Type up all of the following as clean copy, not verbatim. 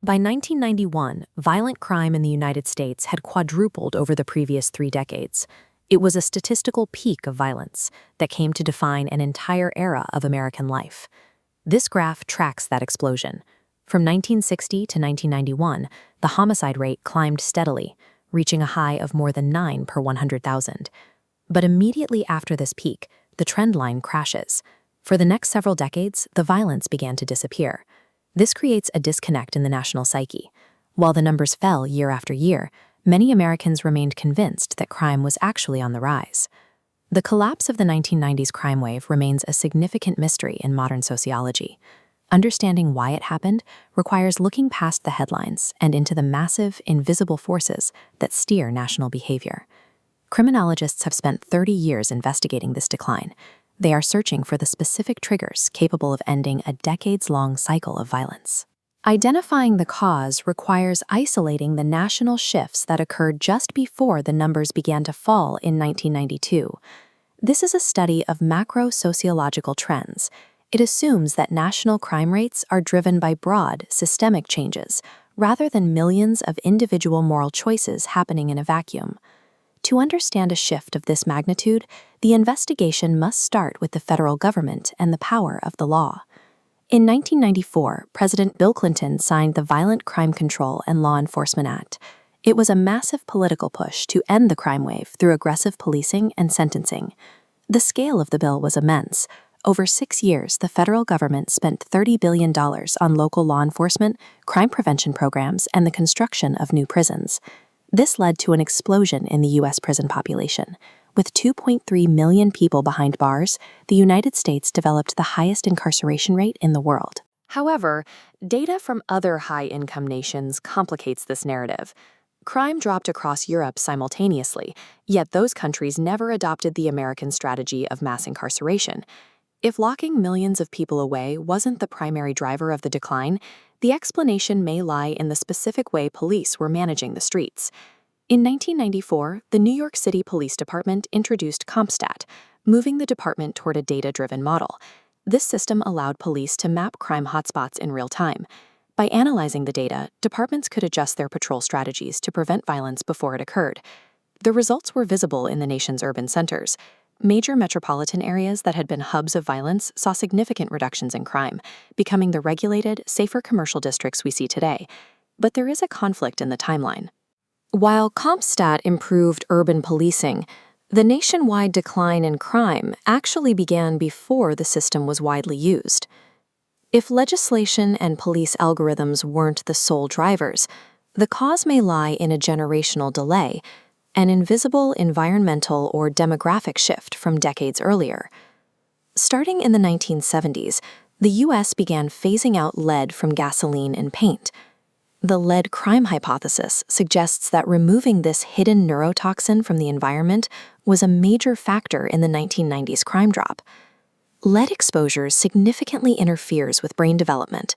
By 1991, violent crime in the United States had quadrupled over the previous 3 decades. It was a statistical peak of violence that came to define an entire era of American life. This graph tracks that explosion. From 1960 to 1991, the homicide rate climbed steadily, reaching a high of more than 9 per 100,000. But immediately after this peak, the trend line crashes. For the next several decades, the violence began to disappear. This creates a disconnect in the national psyche. While the numbers fell year after year, many Americans remained convinced that crime was actually on the rise. The collapse of the 1990s crime wave remains a significant mystery in modern sociology. Understanding why it happened requires looking past the headlines and into the massive, invisible forces that steer national behavior. Criminologists have spent 30 years investigating this decline. They are searching for the specific triggers capable of ending a decades-long cycle of violence. Identifying the cause requires isolating the national shifts that occurred just before the numbers began to fall in 1992. This is a study of macro-sociological trends. It assumes that national crime rates are driven by broad, systemic changes, rather than millions of individual moral choices happening in a vacuum. To understand a shift of this magnitude, the investigation must start with the federal government and the power of the law. In 1994, President Bill Clinton signed the Violent Crime Control and Law Enforcement Act. It was a massive political push to end the crime wave through aggressive policing and sentencing. The scale of the bill was immense. Over 6 years, the federal government spent $30 billion on local law enforcement, crime prevention programs, and the construction of new prisons. This led to an explosion in the U.S. prison population. With 2.3 million people behind bars, the United States developed the highest incarceration rate in the world. However, data from other high-income nations complicates this narrative. Crime dropped across Europe simultaneously, yet those countries never adopted the American strategy of mass incarceration. If locking millions of people away wasn't the primary driver of the decline, the explanation may lie in the specific way police were managing the streets. In 1994, the New York City Police Department introduced CompStat, moving the department toward a data-driven model. This system allowed police to map crime hotspots in real time. By analyzing the data, departments could adjust their patrol strategies to prevent violence before it occurred. The results were visible in the nation's urban centers. Major metropolitan areas that had been hubs of violence saw significant reductions in crime, becoming the regulated, safer commercial districts we see today. But there is a conflict in the timeline. While CompStat improved urban policing, the nationwide decline in crime actually began before the system was widely used. If legislation and police algorithms weren't the sole drivers, the cause may lie in a generational delay, an invisible environmental or demographic shift from decades earlier. Starting in the 1970s, the U.S. began phasing out lead from gasoline and paint. The lead crime hypothesis suggests that removing this hidden neurotoxin from the environment was a major factor in the 1990s crime drop. Lead exposure significantly interferes with brain development.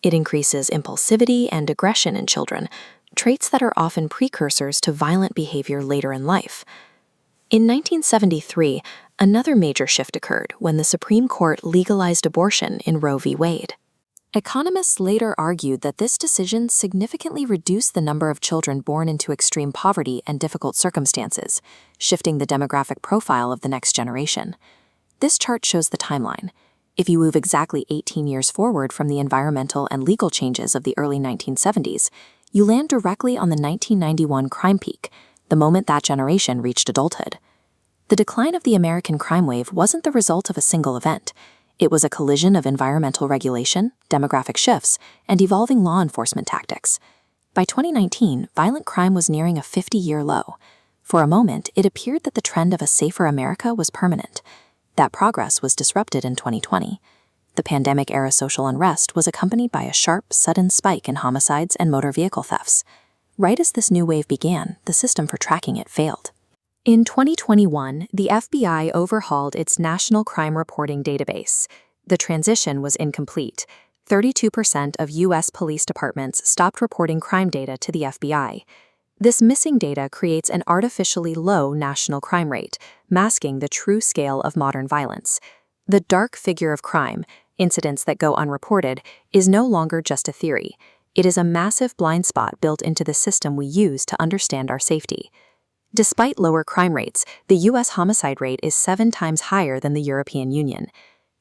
It increases impulsivity and aggression in children, traits that are often precursors to violent behavior later in life. In 1973, another major shift occurred when the Supreme Court legalized abortion in Roe v. Wade. Economists later argued that this decision significantly reduced the number of children born into extreme poverty and difficult circumstances, shifting the demographic profile of the next generation. This chart shows the timeline. If you move exactly 18 years forward from the environmental and legal changes of the early 1970s, you land directly on the 1991 crime peak, the moment that generation reached adulthood. The decline of the American crime wave wasn't the result of a single event. It was a collision of environmental regulation, demographic shifts, and evolving law enforcement tactics. By 2019, violent crime was nearing a 50-year low. For a moment, it appeared that the trend of a safer America was permanent. That progress was disrupted in 2020. The pandemic-era social unrest was accompanied by a sharp, sudden spike in homicides and motor vehicle thefts. Right as this new wave began, the system for tracking it failed. In 2021, the FBI overhauled its national crime reporting database. The transition was incomplete. 32% of U.S. police departments stopped reporting crime data to the FBI. This missing data creates an artificially low national crime rate, masking the true scale of modern violence. The dark figure of crime, incidents that go unreported, is no longer just a theory. It is a massive blind spot built into the system we use to understand our safety. Despite lower crime rates, the U.S. homicide rate is 7 times higher than the European Union.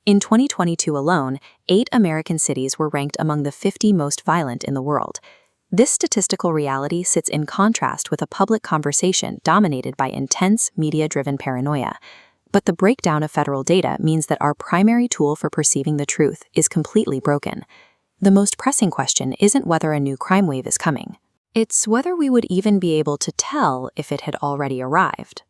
In 2022 alone, 8 American cities were ranked among the 50 most violent in the world. This statistical reality sits in contrast with a public conversation dominated by intense, media-driven paranoia. But the breakdown of federal data means that our primary tool for perceiving the truth is completely broken. The most pressing question isn't whether a new crime wave is coming. It's whether we would even be able to tell if it had already arrived.